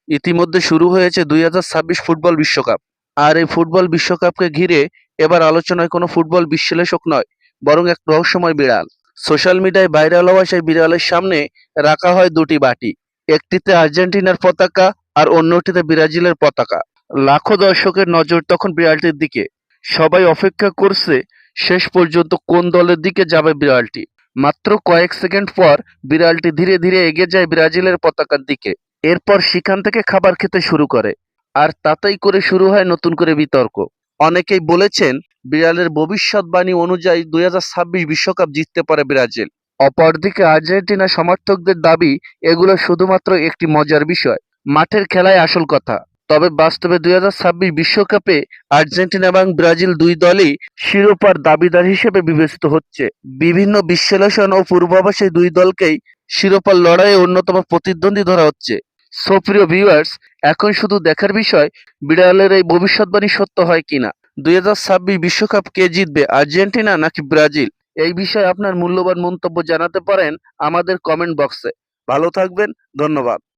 ইতিমধ্যে শুরু হয়েছে 2026 ফুটবল বিশ্বকাপ। আর এই ফুটবল বিশ্বকাপকে ঘিরে এবার আলোচনায় কোনো ফুটবল বিশ্লেষক নয়, বরং এক রহস্যময় বিড়াল। সোশ্যাল মিডিয়ায় ভাইরাল হওয়া সেই বিড়ালের সামনে রাখা হয় দুটি বাটি, একটিতে আর্জেন্টিনার পতাকা আর অন্যটিতে ব্রাজিলের পতাকা। লাখো দর্শকের নজর তখন বিড়ালটির দিকে। সবাই অপেক্ষা করছে শেষ পর্যন্ত কোন দলের দিকে যাবে বিড়ালটি। মাত্র কয়েক সেকেন্ড পর বিড়ালটি ধীরে ধীরে এগিয়ে যায় ব্রাজিলের পতাকার দিকে। এরপর সেখান থেকে খাবার খেতে শুরু করে, আর তাতেই করে শুরু হয় নতুন করে বিতর্ক। অনেকেই বলেছেন বিড়ালের ভবিষ্যৎবাণী অনুযায়ী 2026 বিশ্বকাপ জিততে পারে ব্রাজিল। অপরদিকে আর্জেন্টিনা সমর্থকদের দাবি এগুলো শুধুমাত্র একটি মজার বিষয়, মাঠের খেলায় আসল কথা। তবে বাস্তবে 2026 বিশ্বকাপে আর্জেন্টিনা এবং ব্রাজিল দুই দলই শিরোপার দাবিদার হিসেবে বিবেচিত হচ্ছে। বিভিন্ন বিশ্লেষণ ও পূর্বাভাসে দুই দলকেই শিরোপার লড়াইয়ে অন্যতম প্রতিদ্বন্দ্বী ধরা হচ্ছে। সো প্রিয় ভিউয়ার্স, এখন শুধু দেখার বিষয় বিড়ালের এই ভবিষ্যৎবাণী সত্য হয় কিনা। 2026 বিশ্বকাপ কে জিতবে, আর্জেন্টিনা নাকি ব্রাজিল? এই বিষয়ে আপনার মূল্যবান মন্তব্য জানাতে পারেন আমাদের কমেন্ট বক্সে। ভালো থাকবেন, ধন্যবাদ।